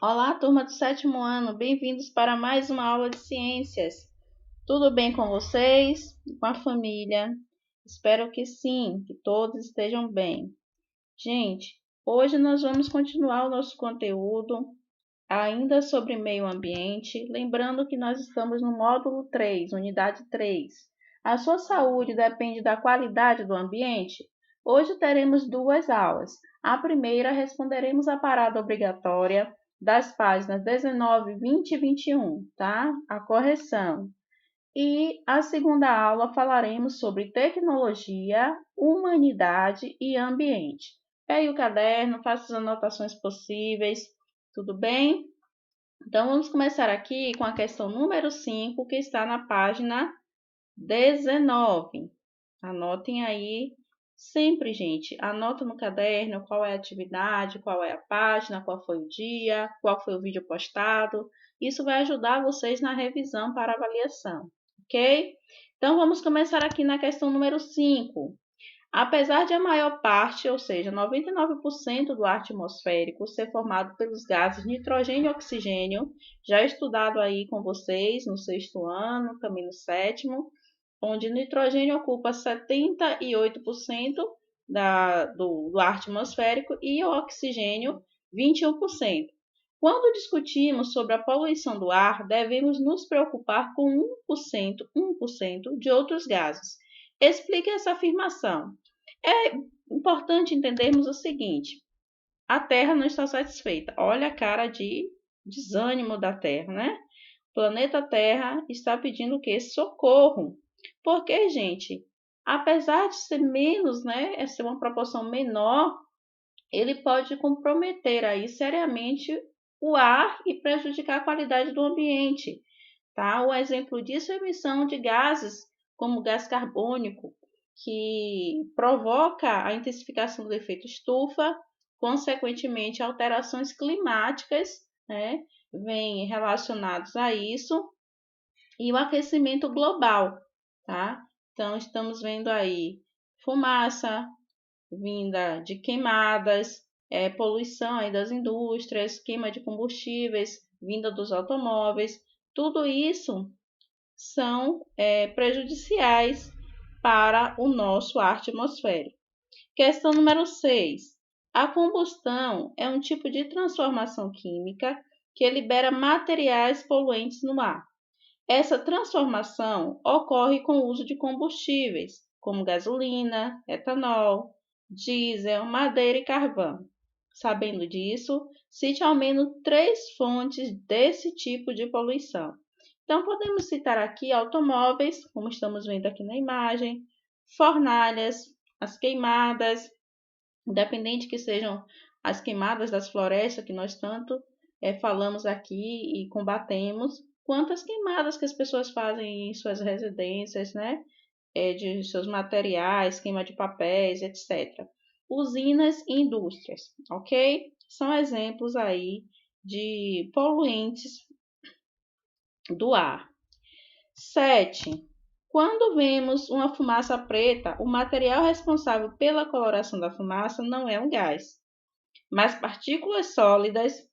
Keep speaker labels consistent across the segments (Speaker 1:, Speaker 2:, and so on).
Speaker 1: Olá, turma do sétimo ano, bem-vindos para mais uma aula de ciências. Tudo bem com vocês? Com a família? Espero que sim, que todos estejam bem. Gente, hoje nós vamos continuar o nosso conteúdo ainda sobre meio ambiente, lembrando que nós estamos no módulo 3, unidade 3. A sua saúde depende da qualidade do ambiente? Hoje teremos duas aulas. A primeira, responderemos a parada obrigatória das páginas 19, 20 e 21, tá? A correção. E a segunda aula falaremos sobre tecnologia, humanidade e ambiente. Pegue o caderno, faça as anotações possíveis, tudo bem? Então, vamos começar aqui com a questão número 5, que está na página 19. Anotem aí sempre, gente. Anota no caderno qual é a atividade, qual é a página, qual foi o dia, qual foi o vídeo postado. Isso vai ajudar vocês na revisão para avaliação, ok? Então, vamos começar aqui na questão número 5. Apesar de a maior parte, ou seja, 99% do ar atmosférico ser formado pelos gases nitrogênio e oxigênio, já estudado aí com vocês no sexto ano, também no sétimo, onde o nitrogênio ocupa 78% do ar atmosférico e o oxigênio 21%. Quando discutimos sobre a poluição do ar, devemos nos preocupar com 1% de outros gases. Explique essa afirmação. É importante entendermos o seguinte: a Terra não está satisfeita. Olha a cara de desânimo da Terra, né? O planeta Terra está pedindo o quê? Socorro. Porque, gente, apesar de ser menos, né, ser uma proporção menor, ele pode comprometer aí seriamente o ar e prejudicar a qualidade do ambiente, tá? O exemplo disso é a emissão de gases como gás carbônico, que provoca a intensificação do efeito estufa, consequentemente alterações climáticas, né, vêm relacionados a isso, e o aquecimento global, tá? Então estamos vendo aí fumaça vinda de queimadas, poluição aí das indústrias, queima de combustíveis vinda dos automóveis, tudo isso são prejudiciais para o nosso ar atmosférico. Questão número 6. A combustão é um tipo de transformação química que libera materiais poluentes no ar. Essa transformação ocorre com o uso de combustíveis, como gasolina, etanol, diesel, madeira e carvão. Sabendo disso, cite ao menos 3 fontes desse tipo de poluição. Então, podemos citar aqui automóveis, como estamos vendo aqui na imagem, fornalhas, as queimadas, independente que sejam as queimadas das florestas, que nós tanto falamos aqui e combatemos, quanto as queimadas que as pessoas fazem em suas residências, né? De seus materiais, queima de papéis, etc. Usinas e indústrias, ok? São exemplos aí de poluentes do ar. 7. Quando vemos uma fumaça preta, o material responsável pela coloração da fumaça não é um gás, mas partículas sólidas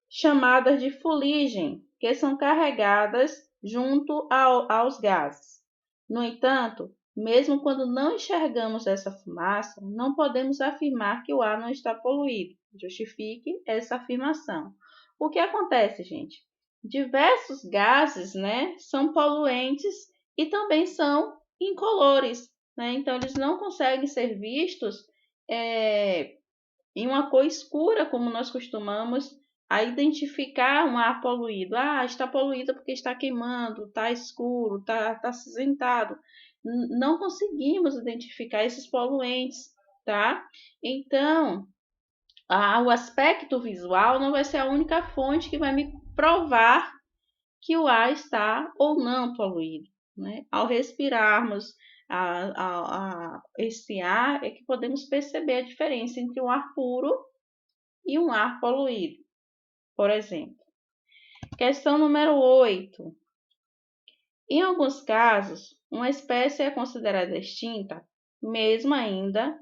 Speaker 1: chamadas de fuligem, que são carregadas junto aos gases. No entanto, mesmo quando não enxergamos essa fumaça, não podemos afirmar que o ar não está poluído. Justifique essa afirmação. O que acontece, gente? Diversos gases, né, são poluentes e também são incolores, né? Então, eles não conseguem ser vistos em uma cor escura, como nós costumamos a identificar um ar poluído. Ah, está poluído porque está queimando, está escuro, está acinzentado. Não conseguimos identificar esses poluentes, tá? Então, o aspecto visual não vai ser a única fonte que vai me provar que o ar está ou não poluído, né? Ao respirarmos esse ar, é que podemos perceber a diferença entre um ar puro e um ar poluído, por exemplo. Questão número 8. Em alguns casos, uma espécie é considerada extinta, mesmo ainda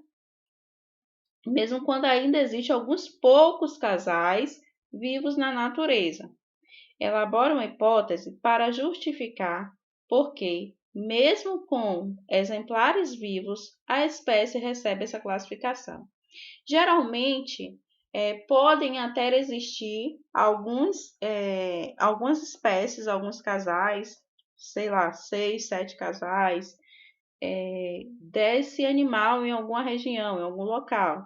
Speaker 1: mesmo quando ainda existem alguns poucos casais vivos na natureza. Elabora uma hipótese para justificar por que, mesmo com exemplares vivos, a espécie recebe essa classificação. Geralmente, podem até existir algumas espécies, alguns casais, sei lá, 6, 7 casais, desse animal em alguma região, em algum local.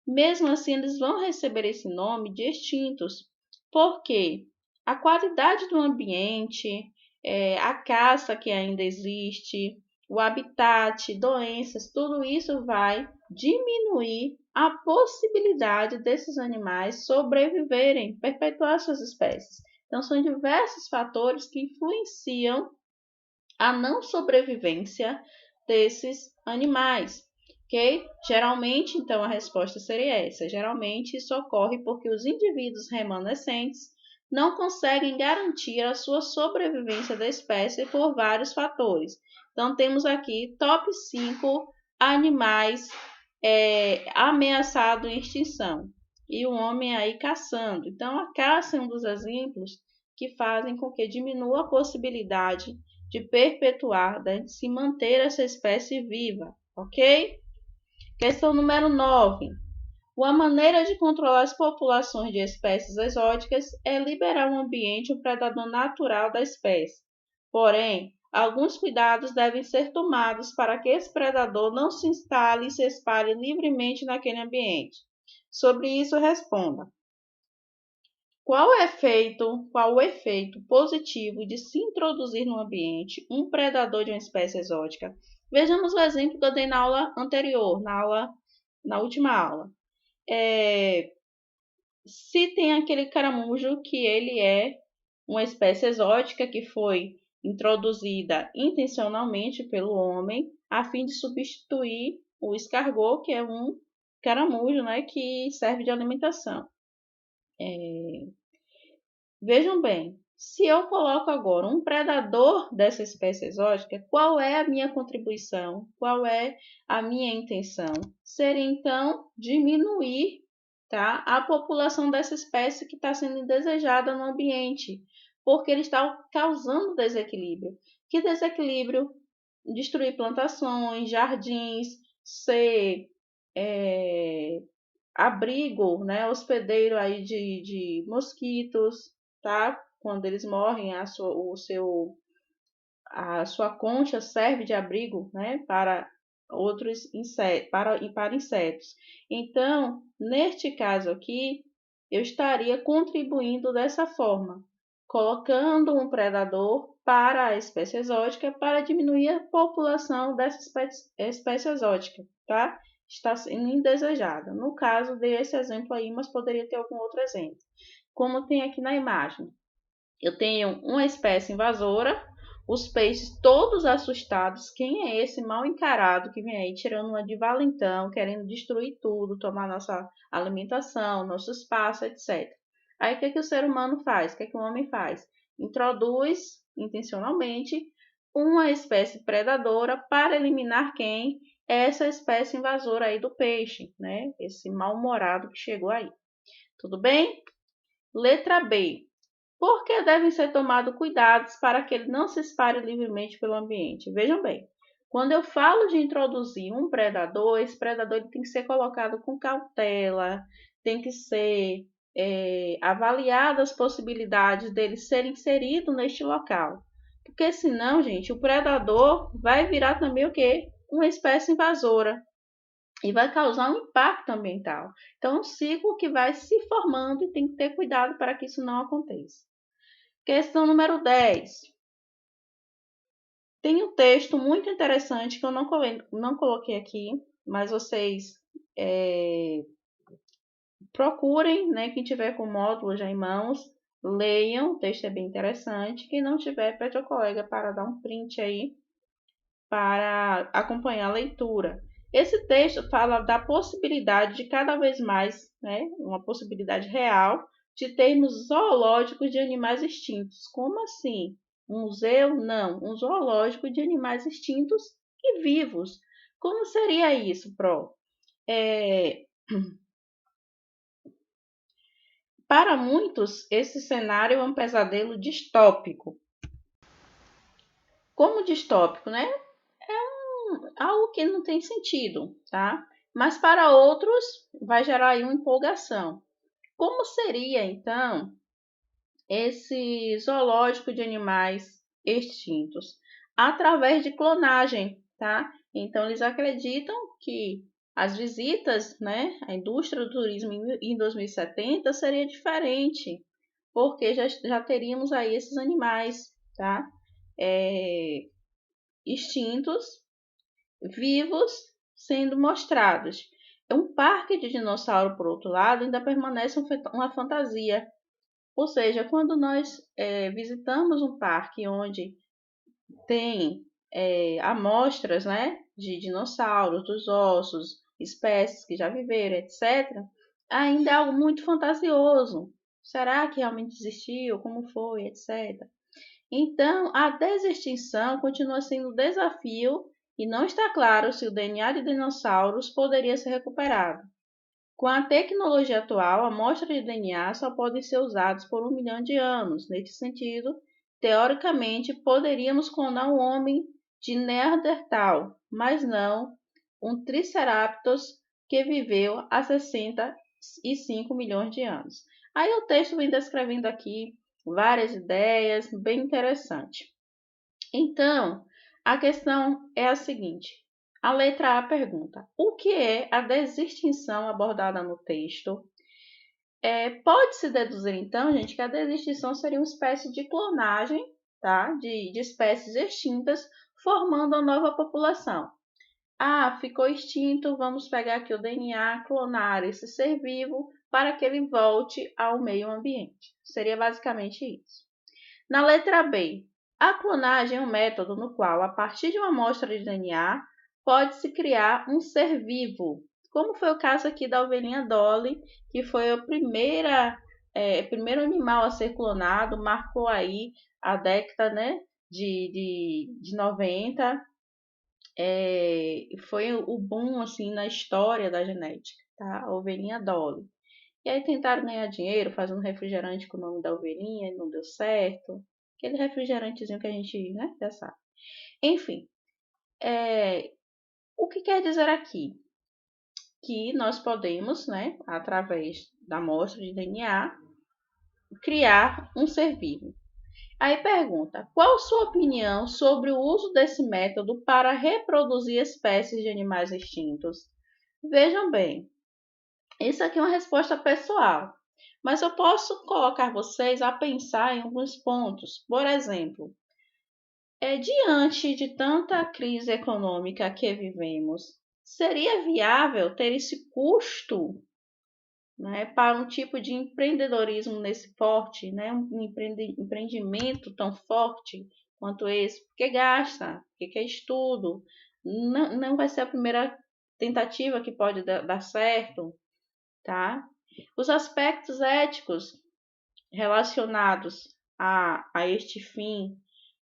Speaker 1: Mesmo assim, eles vão receber esse nome de extintos, porque a qualidade do ambiente, a caça que ainda existe, o habitat, doenças, tudo isso vai diminuir a possibilidade desses animais sobreviverem, perpetuar suas espécies. Então, são diversos fatores que influenciam a não sobrevivência desses animais, ok? Geralmente, então, a resposta seria essa. Geralmente, isso ocorre porque os indivíduos remanescentes não conseguem garantir a sua sobrevivência da espécie por vários fatores. Então, temos aqui top 5 animais ameaçados em extinção. E o homem aí caçando. Então, a caça é um dos exemplos que fazem com que diminua a possibilidade de perpetuar, de se manter essa espécie viva, ok? Questão número 9. Uma maneira de controlar as populações de espécies exóticas é liberar um ambiente, um predador natural da espécie. Porém, alguns cuidados devem ser tomados para que esse predador não se instale e se espalhe livremente naquele ambiente. Sobre isso, responda. Qual o efeito positivo de se introduzir no ambiente um predador de uma espécie exótica? Vejamos o exemplo que eu dei na aula anterior, na última aula. Se tem aquele caramujo que ele é uma espécie exótica que foi introduzida intencionalmente pelo homem a fim de substituir o escargot, que é um caramujo, né, que serve de alimentação. Vejam bem, se eu coloco agora um predador dessa espécie exótica, qual é a minha contribuição? Qual é a minha intenção? Seria então diminuir, tá, a população dessa espécie que está sendo indesejada no ambiente, porque ele está causando desequilíbrio. Que desequilíbrio? Destruir plantações, jardins, ser abrigo, né, hospedeiro aí de mosquitos, tá? Quando eles morrem, a sua concha serve de abrigo, né, para outros insetos, para insetos. Então, neste caso aqui, eu estaria contribuindo dessa forma, colocando um predador para a espécie exótica para diminuir a população dessa espécie exótica, tá? Está sendo indesejada. No caso, dei esse exemplo aí, mas poderia ter algum outro exemplo. Como tem aqui na imagem. Eu tenho uma espécie invasora, os peixes todos assustados. Quem é esse mal encarado que vem aí tirando uma de valentão, querendo destruir tudo, tomar nossa alimentação, nosso espaço, etc. Aí o que, que o ser humano faz? O que, que o homem faz? Introduz intencionalmente uma espécie predadora para eliminar quem? Essa espécie invasora aí do peixe, né? Esse mal-humorado que chegou aí. Tudo bem? Letra B. Por que devem ser tomados cuidados para que ele não se espalhe livremente pelo ambiente? Vejam bem, quando eu falo de introduzir um predador, esse predador ele tem que ser colocado com cautela, tem que ser avaliadas as possibilidades dele ser inserido neste local. Porque senão, gente, o predador vai virar também o quê? Uma espécie invasora e vai causar um impacto ambiental. Então, é um ciclo que vai se formando e tem que ter cuidado para que isso não aconteça. Questão número 10. Tem um texto muito interessante que eu não coloquei aqui, mas vocês procurem, né? Quem tiver com o módulo já em mãos, leiam, o texto é bem interessante. Quem não tiver, pede ao colega para dar um print aí para acompanhar a leitura. Esse texto fala da possibilidade de cada vez mais, né, uma possibilidade real, de termos zoológicos de animais extintos. Como assim? Um museu? Não, um zoológico de animais extintos e vivos. Como seria isso, Pro? Para muitos, esse cenário é um pesadelo distópico. Como distópico, né? Algo que não tem sentido, tá? Mas para outros vai gerar aí uma empolgação. Como seria, então, esse zoológico de animais extintos? Através de clonagem, tá? Então, eles acreditam que as visitas, né, à indústria do turismo em 2070 seria diferente, porque já teríamos aí esses animais, tá? Extintos, vivos, sendo mostrados. Um parque de dinossauro, por outro lado, ainda permanece uma fantasia. Ou seja, quando nós visitamos um parque onde tem amostras, né, de dinossauros, dos ossos, espécies que já viveram, etc., ainda é algo muito fantasioso. Será que realmente existiu? Como foi? Etc. Então, a desextinção continua sendo um desafio e não está claro se o DNA de dinossauros poderia ser recuperado. Com a tecnologia atual, amostras de DNA só podem ser usadas por 1 milhão de anos. Nesse sentido, teoricamente, poderíamos clonar um homem de Neandertal, mas não um Triceratops que viveu há 65 milhões de anos. Aí o texto vem descrevendo aqui várias ideias, bem interessante. Então, a questão é a seguinte: a letra A pergunta: o que é a desextinção abordada no texto? Pode-se deduzir, então, gente, que a desextinção seria uma espécie de clonagem, tá? De espécies extintas, formando uma nova população. Ah, ficou extinto, vamos pegar aqui o DNA, clonar esse ser vivo para que ele volte ao meio ambiente. Seria basicamente isso. Na letra B, a clonagem é um método no qual, a partir de uma amostra de DNA, pode-se criar um ser vivo, como foi o caso aqui da ovelhinha Dolly, que foi a primeiro animal a ser clonado, marcou aí a década, né, de 90, foi o boom assim na história da genética, tá? A ovelhinha Dolly. E aí tentaram ganhar dinheiro fazendo refrigerante com o nome da ovelhinha, e não deu certo. Aquele refrigerantezinho que a gente, né, já sabe. Enfim, o que quer dizer aqui? Que nós podemos, né, através da amostra de DNA, criar um ser vivo. Aí pergunta: qual sua opinião sobre o uso desse método para reproduzir espécies de animais extintos? Vejam bem, isso aqui é uma resposta pessoal, mas eu posso colocar vocês a pensar em alguns pontos. Por exemplo, diante de tanta crise econômica que vivemos, seria viável ter esse custo, né, para um tipo de empreendedorismo nesse porte, né, um empreendimento tão forte quanto esse? Porque gasta, porque é estudo, não vai ser a primeira tentativa que pode dar certo, tá? Os aspectos éticos relacionados a este fim,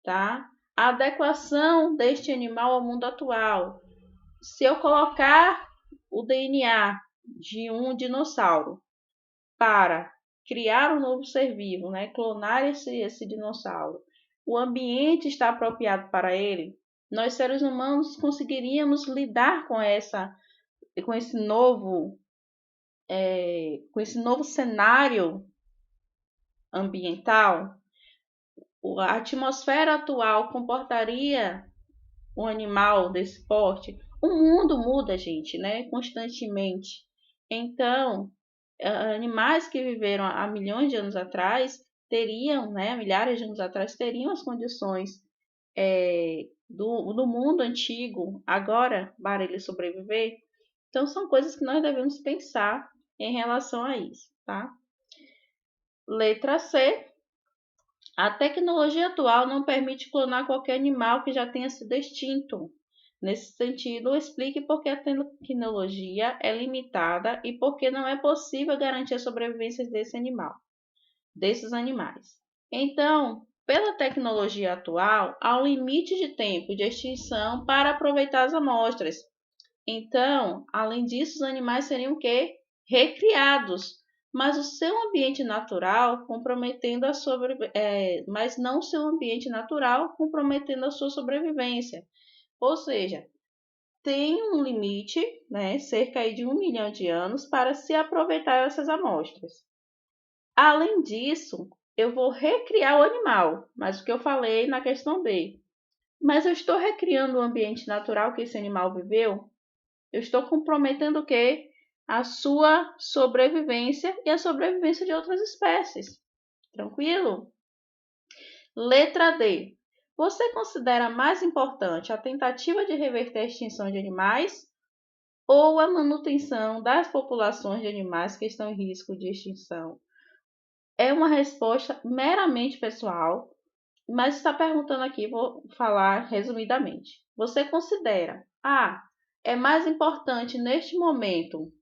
Speaker 1: tá? A adequação deste animal ao mundo atual. Se eu colocar o DNA de um dinossauro para criar um novo ser vivo, né? Clonar esse dinossauro, o ambiente está apropriado para ele? Nós seres humanos conseguiríamos lidar com esse novo cenário ambiental? A atmosfera atual comportaria um animal desse porte? O mundo muda, gente, né? Constantemente. Então, animais que viveram há milhões de anos atrás teriam, né, milhares de anos atrás, teriam as condições do mundo antigo agora para ele sobreviver. Então, são coisas que nós devemos pensar em relação a isso, tá? Letra C. A tecnologia atual não permite clonar qualquer animal que já tenha sido extinto. Nesse sentido, explique por que a tecnologia é limitada e por que não é possível garantir a sobrevivência desses animais. Então, pela tecnologia atual, há um limite de tempo de extinção para aproveitar as amostras. Então, além disso, os animais seriam o quê? Recriados, mas o seu ambiente natural comprometendo a mas não o seu ambiente natural comprometendo a sua sobrevivência. Ou seja, tem um limite, né, cerca aí de 1 milhão de anos, para se aproveitar dessas amostras. Além disso, eu vou recriar o animal, mas o que eu falei na questão B. Mas eu estou recriando o ambiente natural que esse animal viveu? Eu estou comprometendo o quê? A sua sobrevivência e a sobrevivência de outras espécies. Tranquilo? Letra D. Você considera mais importante a tentativa de reverter a extinção de animais ou a manutenção das populações de animais que estão em risco de extinção? É uma resposta meramente pessoal, mas está perguntando aqui, vou falar resumidamente. Você considera, é mais importante neste momento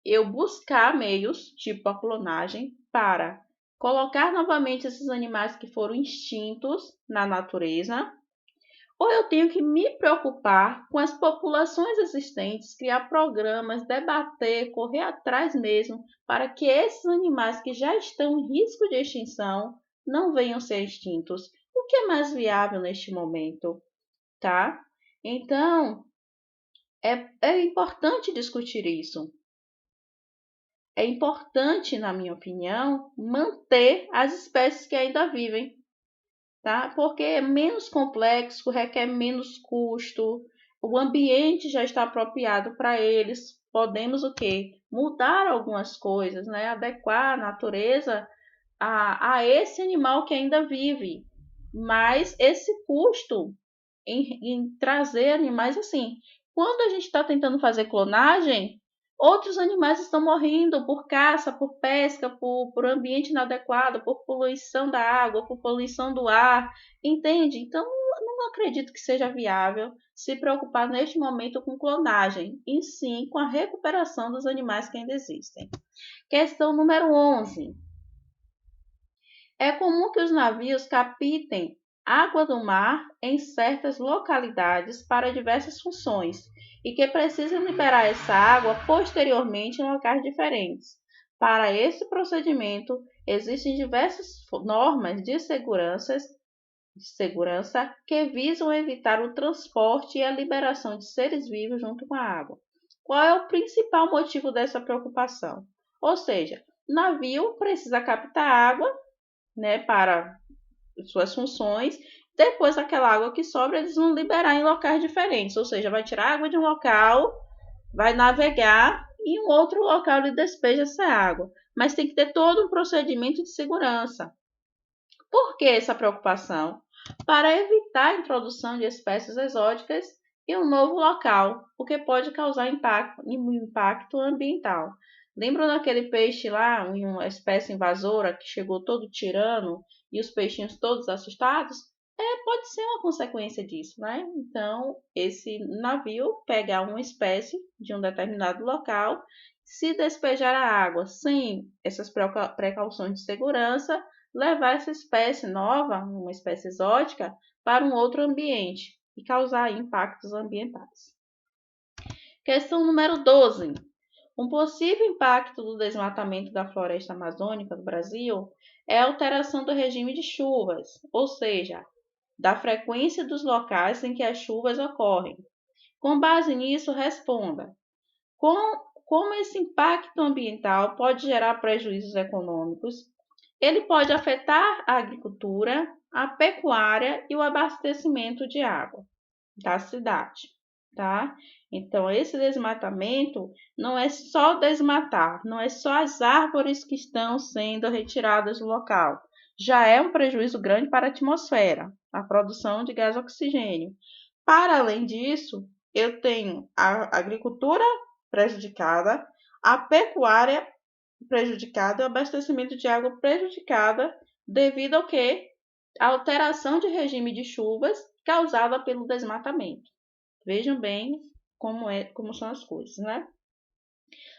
Speaker 1: eu buscar meios, tipo a clonagem, para colocar novamente esses animais que foram extintos na natureza, ou eu tenho que me preocupar com as populações existentes, criar programas, debater, correr atrás mesmo, para que esses animais que já estão em risco de extinção não venham ser extintos. O que é mais viável neste momento, tá? Então, é importante discutir isso. É importante, na minha opinião, manter as espécies que ainda vivem, tá? Porque é menos complexo, requer menos custo, o ambiente já está apropriado para eles. Podemos o quê? Mudar algumas coisas, né? Adequar a natureza a esse animal que ainda vive. Mas esse custo em trazer animais assim. Quando a gente está tentando fazer clonagem, outros animais estão morrendo por caça, por pesca, por ambiente inadequado, por poluição da água, por poluição do ar, entende? Então, não acredito que seja viável se preocupar neste momento com clonagem, e sim com a recuperação dos animais que ainda existem. Questão número 11. É comum que os navios captem água do mar em certas localidades para diversas funções e que precisam liberar essa água posteriormente em locais diferentes. Para esse procedimento, existem diversas normas de segurança que visam evitar o transporte e a liberação de seres vivos junto com a água. Qual é o principal motivo dessa preocupação? Ou seja, o navio precisa captar água, né, para suas funções. Depois, aquela água que sobra, eles vão liberar em locais diferentes. Ou seja, vai tirar água de um local, vai navegar e em um outro local ele despeja essa água. Mas tem que ter todo um procedimento de segurança. Por que essa preocupação? Para evitar a introdução de espécies exóticas em um novo local, o que pode causar impacto ambiental. Lembram daquele peixe lá, uma espécie invasora que chegou todo tirano e os peixinhos todos assustados? Pode ser uma consequência disso, né? Então, esse navio pegar uma espécie de um determinado local, se despejar a água sem essas precauções de segurança, levar essa espécie nova, uma espécie exótica, para um outro ambiente e causar impactos ambientais. Questão número 12. Um possível impacto do desmatamento da floresta amazônica do Brasil é a alteração do regime de chuvas, ou seja, da frequência dos locais em que as chuvas ocorrem. Com base nisso, responda: como esse impacto ambiental pode gerar prejuízos econômicos? Ele pode afetar a agricultura, a pecuária e o abastecimento de água da cidade, tá? Então, esse desmatamento não é só desmatar, não é só as árvores que estão sendo retiradas do local. Já é um prejuízo grande para a atmosfera, a produção de gás oxigênio. Para além disso, eu tenho a agricultura prejudicada, a pecuária prejudicada e o abastecimento de água prejudicada devido ao quê? A alteração de regime de chuvas causada pelo desmatamento. Vejam bem como são as coisas, né?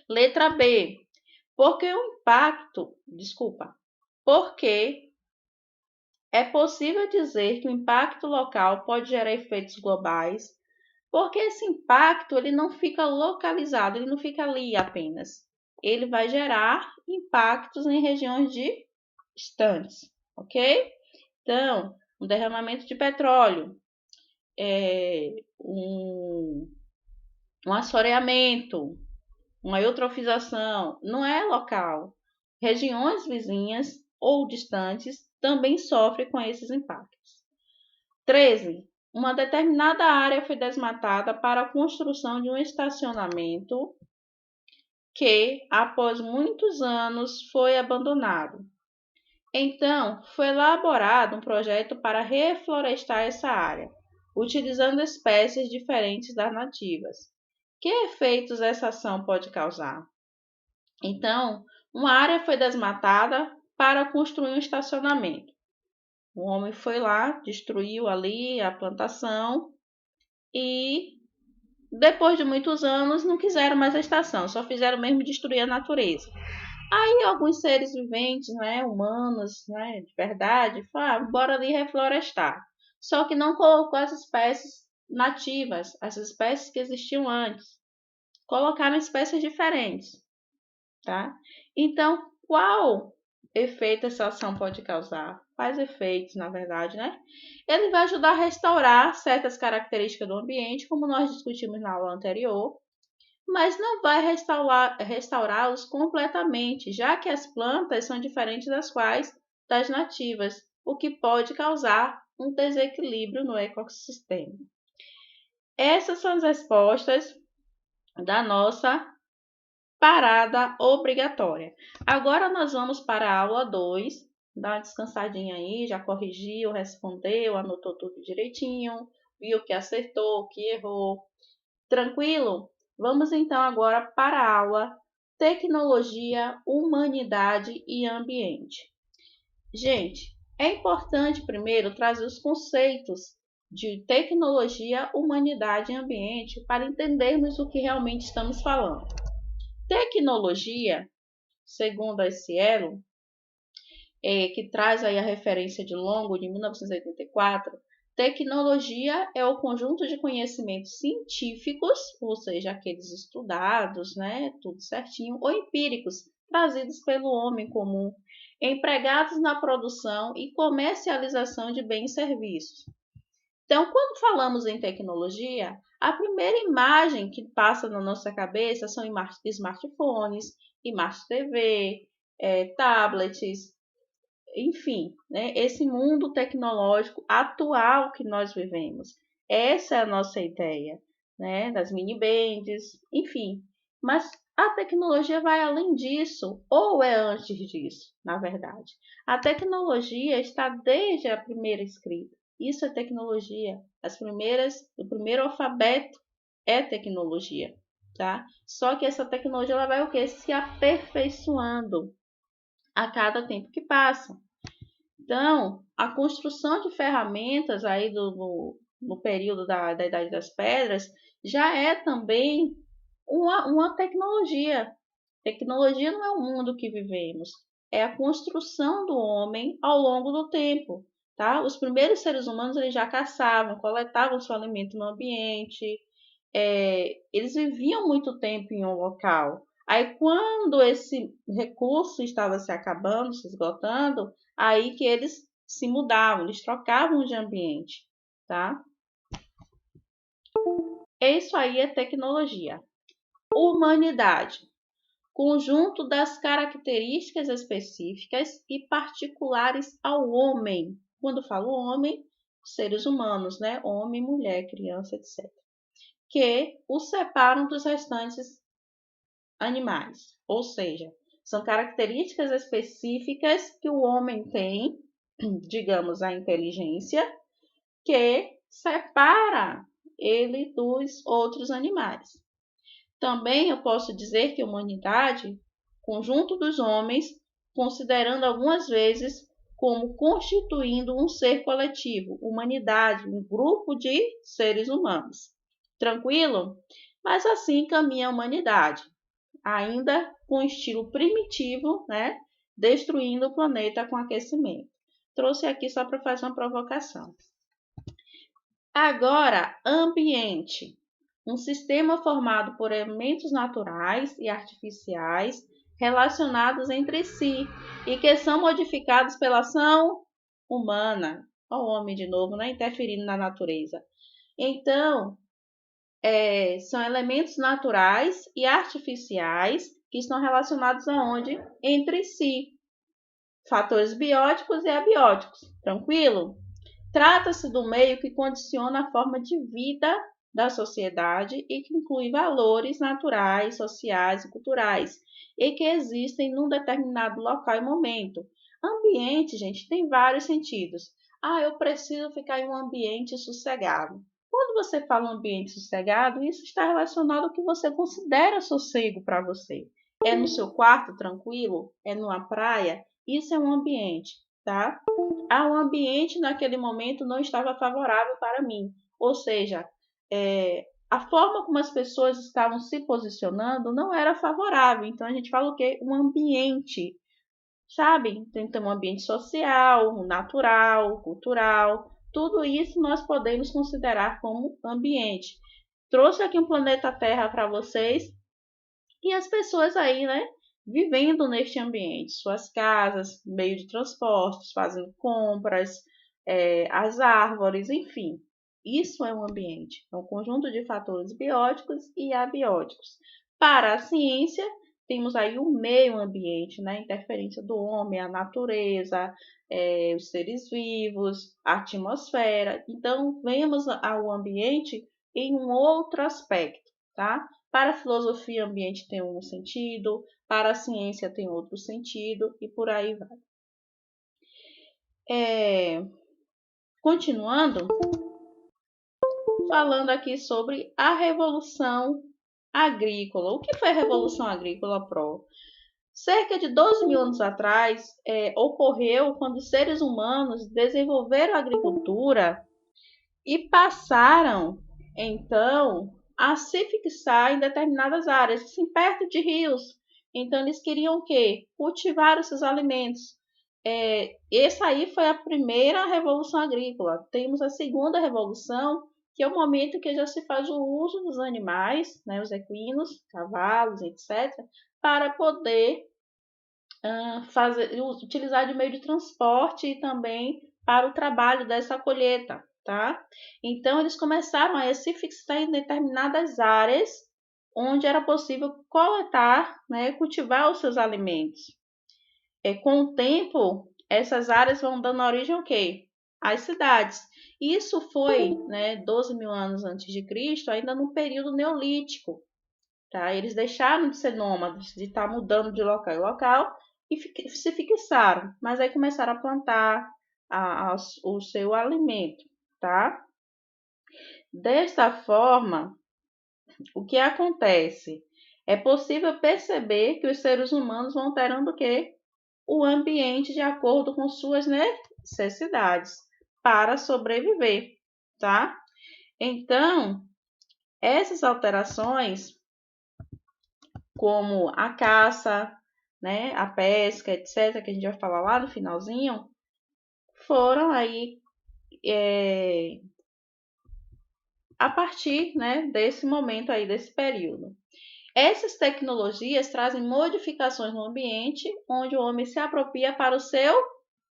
Speaker 1: Letra B. Porque é possível dizer que o impacto local pode gerar efeitos globais Porque esse impacto ele não fica localizado, ele não fica ali apenas. Ele vai gerar impactos em regiões distantes, ok? Então, um derramamento de petróleo, um assoreamento, uma eutrofização, não é local. Regiões vizinhas ou distantes também sofrem com esses impactos. 13. Uma determinada área foi desmatada para a construção de um estacionamento que, após muitos anos, foi abandonado. Então, foi elaborado um projeto para reflorestar essa área, utilizando espécies diferentes das nativas. Que efeitos essa ação pode causar? Então, uma área foi desmatada para construir um estacionamento. O homem foi lá, destruiu ali a plantação e depois de muitos anos não quiseram mais a estação, só fizeram mesmo destruir a natureza. Aí alguns seres viventes, né, humanos, né, de verdade, falaram, bora ali reflorestar. Só que não colocou as espécies nativas, as espécies que existiam antes. Colocaram espécies diferentes, tá? Então, qual efeito essa ação pode causar? Quais efeitos, na verdade, né? Ele vai ajudar a restaurar certas características do ambiente, como nós discutimos na aula anterior, mas não vai restaurá-los completamente, já que as plantas são diferentes das nativas, o que pode causar um desequilíbrio no ecossistema. Essas são as respostas da nossa parada obrigatória. Agora nós vamos para a aula 2. Dá uma descansadinha aí, já corrigiu, respondeu, anotou tudo direitinho, viu o que acertou, o que errou. Tranquilo? Vamos então agora para a aula Tecnologia, Humanidade e Ambiente. Gente, é importante primeiro trazer os conceitos de tecnologia, humanidade e ambiente para entendermos o que realmente estamos falando. Tecnologia, segundo a Cielo, que traz aí a referência de Longo, de 1984, tecnologia é o conjunto de conhecimentos científicos, ou seja, aqueles estudados, né, tudo certinho, ou empíricos, trazidos pelo homem comum, empregados na produção e comercialização de bens e serviços. Então, quando falamos em tecnologia, a primeira imagem que passa na nossa cabeça são smartphones, smart TV, tablets, enfim, né, esse mundo tecnológico atual que nós vivemos. Essa é a nossa ideia, né, das mini bands, enfim. Mas a tecnologia vai além disso, ou é antes disso, na verdade. A tecnologia está desde a primeira escrita. Isso é tecnologia. O primeiro alfabeto é tecnologia, tá? Só que essa tecnologia ela vai o quê? Se aperfeiçoando a cada tempo que passa. Então, a construção de ferramentas aí no período da Idade das Pedras já é também uma tecnologia. Tecnologia não é o mundo que vivemos, é a construção do homem ao longo do tempo. Tá? Os primeiros seres humanos eles já caçavam, coletavam seu alimento no ambiente, eles viviam muito tempo em um local. Aí, quando esse recurso estava se acabando, se esgotando, aí que eles se mudavam, eles trocavam de ambiente, tá? Isso aí é tecnologia. Humanidade. Conjunto das características específicas e particulares ao homem. Quando falo homem, seres humanos, né? Homem, mulher, criança, etc. Que os separam dos restantes animais. Ou seja, são características específicas que o homem tem, digamos, a inteligência, que separa ele dos outros animais. Também eu posso dizer que a humanidade, conjunto dos homens, considerando algumas vezes como constituindo um ser coletivo, humanidade, um grupo de seres humanos. Tranquilo? Mas assim caminha a humanidade, ainda com estilo primitivo, né? Destruindo o planeta com aquecimento. Trouxe aqui só para fazer uma provocação. Agora, ambiente. um sistema formado por elementos naturais e artificiais relacionados entre si e que são modificados pela ação humana. O homem, de novo, né, interferindo na natureza. Então, são elementos naturais e artificiais que estão relacionados aonde? Entre si. Fatores bióticos e abióticos. Tranquilo? Trata-se do meio que condiciona a forma de vida da sociedade e que inclui valores naturais, sociais e culturais e que existem num determinado local e momento. Ambiente, gente, tem vários sentidos. Eu preciso ficar em um ambiente sossegado. Quando você fala ambiente sossegado, isso está relacionado ao que você considera sossego para você. É no seu quarto tranquilo? É numa praia? Isso é um ambiente, tá? O ambiente naquele momento não estava favorável para mim. Ou seja, a forma como as pessoas estavam se posicionando não era favorável. Então a gente fala o quê? Um ambiente, sabe? Então, um ambiente social, natural, cultural, tudo isso nós podemos considerar como ambiente. Trouxe aqui um planeta Terra para vocês e as pessoas aí, né? Vivendo neste ambiente, suas casas, meio de transportes, fazendo compras, as árvores, enfim. Isso é um ambiente, é um conjunto de fatores bióticos e abióticos. Para a ciência, temos aí o meio ambiente, né? A interferência do homem, a natureza, os seres vivos, a atmosfera. Então, vemos ao ambiente em um outro aspecto, tá? Para a filosofia, ambiente tem um sentido, para a ciência tem outro sentido e por aí vai. Continuando, falando aqui sobre a Revolução Agrícola. O que foi a Revolução Agrícola, Pro? Cerca de 12 mil anos atrás, ocorreu quando os seres humanos desenvolveram a agricultura e passaram, então, a se fixar em determinadas áreas, assim, perto de rios. Então, eles queriam o quê? Cultivar os seus alimentos. Essa aí foi a primeira revolução agrícola. Temos a segunda revolução, que é o momento que já se faz o uso dos animais, né, os equinos, cavalos, etc., para poder utilizar de meio de transporte e também para o trabalho dessa colheita, tá? Então, eles começaram a se fixar em determinadas áreas onde era possível coletar, né, cultivar os seus alimentos. Com o tempo, essas áreas vão dando origem ao quê? Às cidades. Isso foi, né, 12 mil anos antes de Cristo, ainda no período neolítico. Tá? Eles deixaram de ser nômades, de estar mudando de local em local e se fixaram, mas aí começaram a plantar o seu alimento, tá? Desta forma, o que acontece? É possível perceber que os seres humanos vão alterando o quê? O ambiente de acordo com suas necessidades para sobreviver, tá? Então, essas alterações, como a caça, né, a pesca, etc., que a gente vai falar lá no finalzinho, foram aí a partir, né, desse momento aí, desse período. Essas tecnologias trazem modificações no ambiente onde o homem se apropria para o seu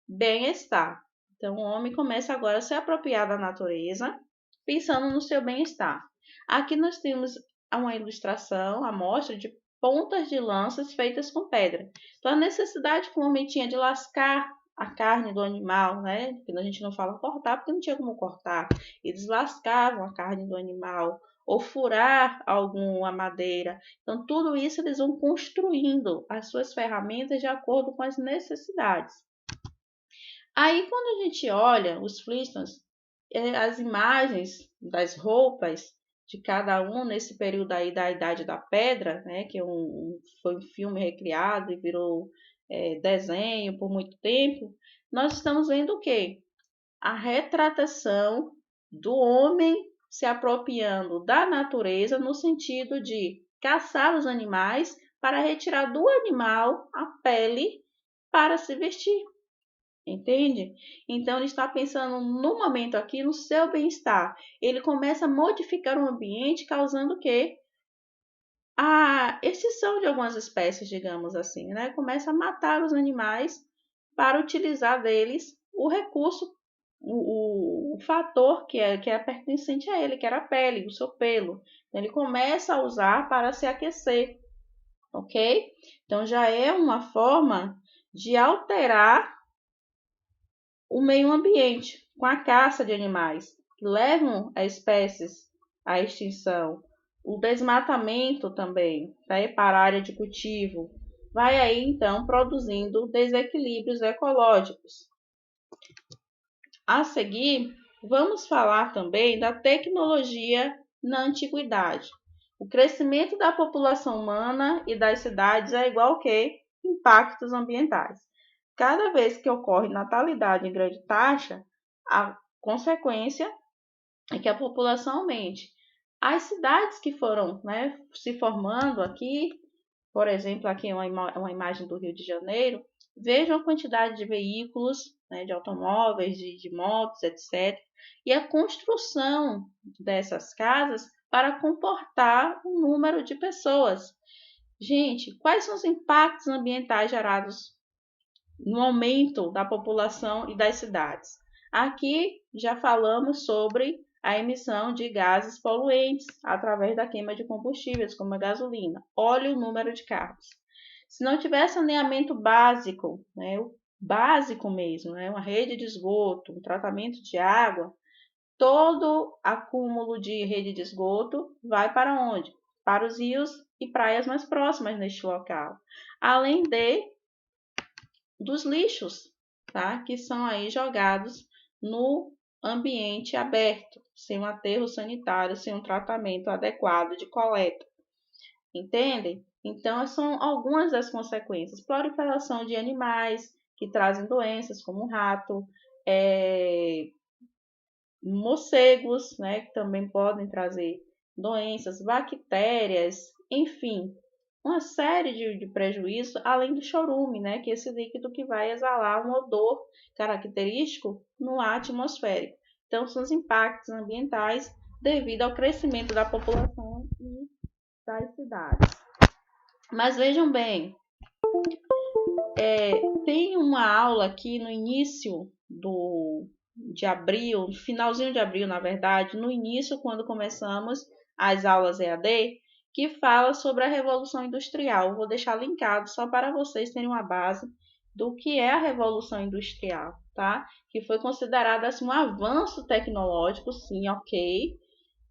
Speaker 1: bem-estar. Então, o homem começa agora a se apropriar da natureza, pensando no seu bem-estar. Aqui nós temos uma ilustração, a mostra de pontas de lanças feitas com pedra. Então, a necessidade que o homem tinha de lascar a carne do animal, né? Que a gente não fala cortar, porque não tinha como cortar. Eles lascavam a carne do animal ou furar alguma madeira. Então, tudo isso eles vão construindo as suas ferramentas de acordo com as necessidades. Aí, quando a gente olha os Flintstones, as imagens das roupas de cada um nesse período aí da Idade da Pedra, né, que foi um filme recriado e virou desenho por muito tempo, nós estamos vendo o quê? A retratação do homem se apropriando da natureza no sentido de caçar os animais para retirar do animal a pele para se vestir. Entende? Então, ele está pensando no momento aqui, no seu bem-estar. Ele começa a modificar o ambiente, causando o quê? A extinção de algumas espécies, digamos assim, né? Começa a matar os animais para utilizar deles o recurso, o fator que é pertencente a ele, que era a pele, o seu pelo. Então, ele começa a usar para se aquecer, ok? Então, já é uma forma de alterar o meio ambiente com a caça de animais que levam as espécies à extinção, o desmatamento também, tá? Para a área de cultivo, vai aí então produzindo desequilíbrios ecológicos. A seguir, vamos falar também da tecnologia na antiguidade. O crescimento da população humana e das cidades é igual que impactos ambientais. Cada vez que ocorre natalidade em grande taxa, a consequência é que a população aumente. As cidades que foram, né, se formando aqui, por exemplo, aqui é uma imagem do Rio de Janeiro, vejam a quantidade de veículos, né, de automóveis, de motos, etc. E a construção dessas casas para comportar um número de pessoas. Gente, quais são os impactos ambientais gerados no aumento da população e das cidades? Aqui já falamos sobre a emissão de gases poluentes através da queima de combustíveis, como a gasolina. Olha o número de carros. Se não tivesse saneamento básico, né, o básico mesmo, né, uma rede de esgoto, um tratamento de água, todo acúmulo de rede de esgoto vai para onde? Para os rios e praias mais próximas neste local. Além dos lixos, tá? Que são aí jogados no ambiente aberto, sem um aterro sanitário, sem um tratamento adequado de coleta. Entendem? Então, são algumas das consequências. Proliferação de animais que trazem doenças, como o rato, morcegos, né, que também podem trazer doenças, bactérias, enfim, uma série de prejuízos, além do chorume, né, que é esse líquido que vai exalar um odor característico no ar atmosférico. Então, são os impactos ambientais devido ao crescimento da população e das cidades. Mas vejam bem, tem uma aula aqui no início de abril, no finalzinho de abril, na verdade, no início, quando começamos as aulas EAD, que fala sobre a Revolução Industrial. Vou deixar linkado só para vocês terem uma base do que é a Revolução Industrial, tá? Que foi considerada assim, um avanço tecnológico, sim, ok,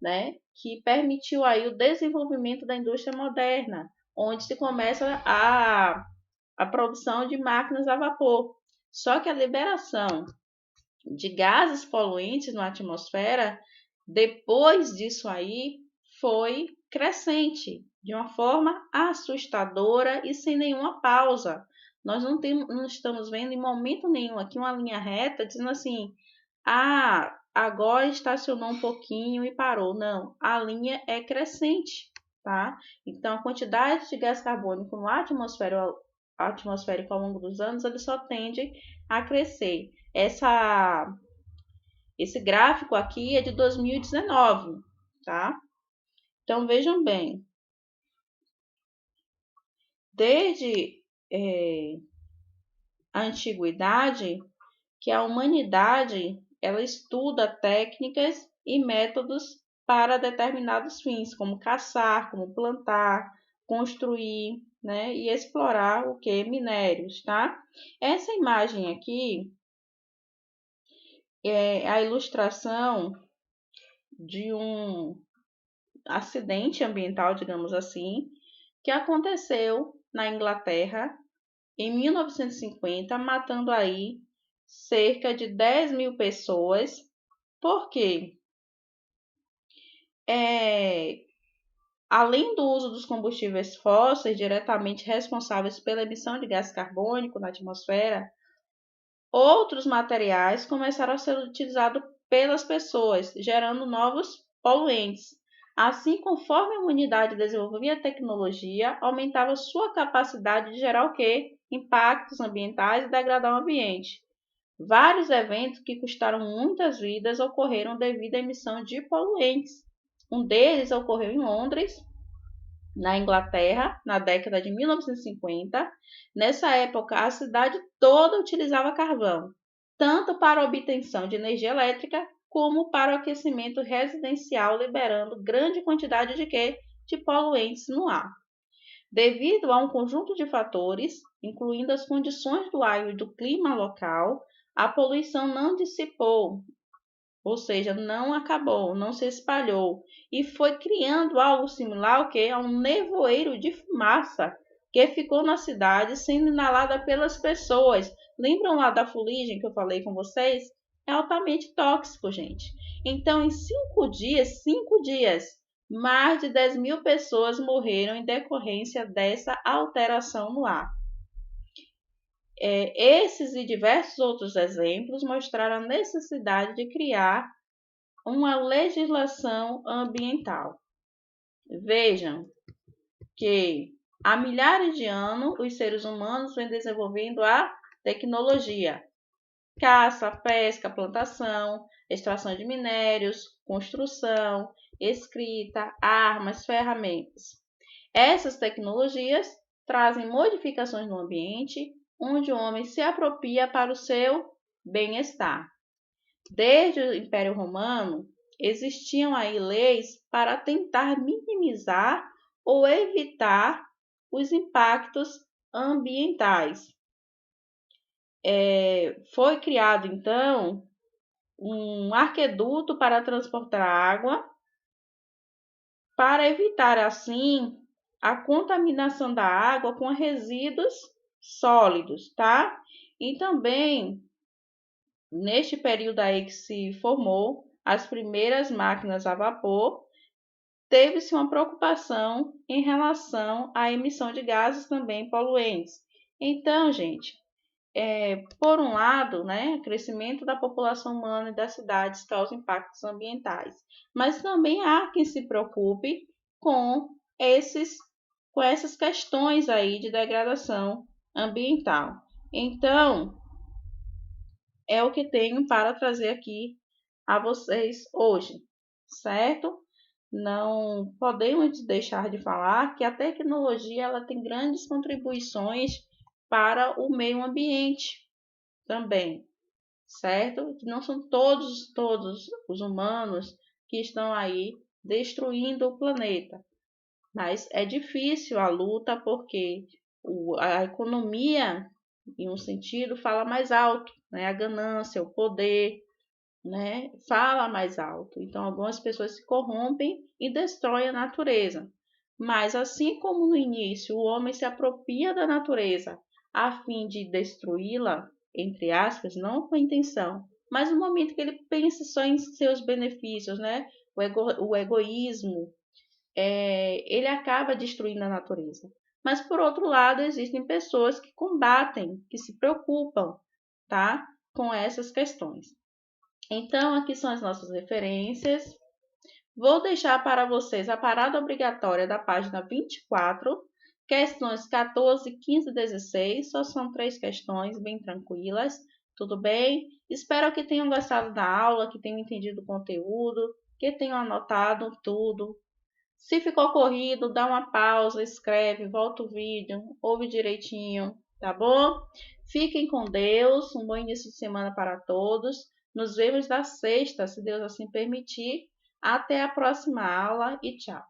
Speaker 1: né? Que permitiu aí o desenvolvimento da indústria moderna, onde se começa a produção de máquinas a vapor. Só que a liberação de gases poluentes na atmosfera, depois disso aí, foi crescente, de uma forma assustadora e sem nenhuma pausa. Nós não estamos vendo em momento nenhum aqui uma linha reta dizendo assim, agora estacionou um pouquinho e parou. Não, a linha é crescente, tá? Então, a quantidade de gás carbônico no atmosférico ao longo dos anos, ele só tende a crescer. Esse gráfico aqui é de 2019, tá? Então, vejam bem, desde a antiguidade, que a humanidade ela estuda técnicas e métodos para determinados fins, como caçar, como plantar, construir, né, e explorar o que? Minérios, tá? Essa imagem aqui é a ilustração de um acidente ambiental, digamos assim, que aconteceu na Inglaterra em 1950, matando aí cerca de 10 mil pessoas. Por quê? Além do uso dos combustíveis fósseis diretamente responsáveis pela emissão de gás carbônico na atmosfera, outros materiais começaram a ser utilizados pelas pessoas, gerando novos poluentes. Assim, conforme a humanidade desenvolvia a tecnologia, aumentava sua capacidade de gerar o quê? Impactos ambientais e degradar o ambiente. Vários eventos que custaram muitas vidas ocorreram devido à emissão de poluentes. Um deles ocorreu em Londres, na Inglaterra, na década de 1950. Nessa época, a cidade toda utilizava carvão, tanto para a obtenção de energia elétrica como para o aquecimento residencial, liberando grande quantidade de poluentes no ar. Devido a um conjunto de fatores, incluindo as condições do ar e do clima local, a poluição não dissipou, ou seja, não acabou, não se espalhou, e foi criando algo similar a um nevoeiro de fumaça que ficou na cidade sendo inalada pelas pessoas. Lembram lá da fuligem que eu falei com vocês? É altamente tóxico, gente. Então, em 5 dias, mais de 10.000 pessoas morreram em decorrência dessa alteração no ar. Esses e diversos outros exemplos mostraram a necessidade de criar uma legislação ambiental. Vejam que há milhares de anos os seres humanos vêm desenvolvendo a tecnologia: caça, pesca, plantação, extração de minérios, construção, escrita, armas, ferramentas. Essas tecnologias trazem modificações no ambiente, onde o homem se apropria para o seu bem-estar. Desde o Império Romano, existiam aí leis para tentar minimizar ou evitar os impactos ambientais. Foi criado, então, um aqueduto para transportar água, para evitar, assim, a contaminação da água com resíduos sólidos, tá? E também, neste período aí que se formou as primeiras máquinas a vapor, teve-se uma preocupação em relação à emissão de gases também poluentes. Então, gente, por um lado, né, o crescimento da população humana e das cidades causa impactos ambientais, mas também há quem se preocupe com essas questões aí de degradação ambiental. Então, é o que tenho para trazer aqui a vocês hoje, certo? Não podemos deixar de falar que a tecnologia ela tem grandes contribuições para o meio ambiente também, certo? Que não são todos os humanos que estão aí destruindo o planeta, mas é difícil a luta porque a economia, em um sentido, fala mais alto, né? A ganância, o poder, né, fala mais alto. Então, algumas pessoas se corrompem e destroem a natureza. Mas, assim como no início o homem se apropria da natureza a fim de destruí-la, entre aspas, não com a intenção, mas no momento que ele pensa só em seus benefícios, né, o egoísmo, ele acaba destruindo a natureza. Mas, por outro lado, existem pessoas que combatem, que se preocupam, tá, com essas questões. Então, aqui são as nossas referências. Vou deixar para vocês a parada obrigatória da página 24, questões 14, 15 e 16. Só são 3 questões bem tranquilas, tudo bem? Espero que tenham gostado da aula, que tenham entendido o conteúdo, que tenham anotado tudo. Se ficou corrido, dá uma pausa, escreve, volta o vídeo, ouve direitinho, tá bom? Fiquem com Deus, um bom início de semana para todos. Nos vemos na sexta, se Deus assim permitir. Até a próxima aula e tchau!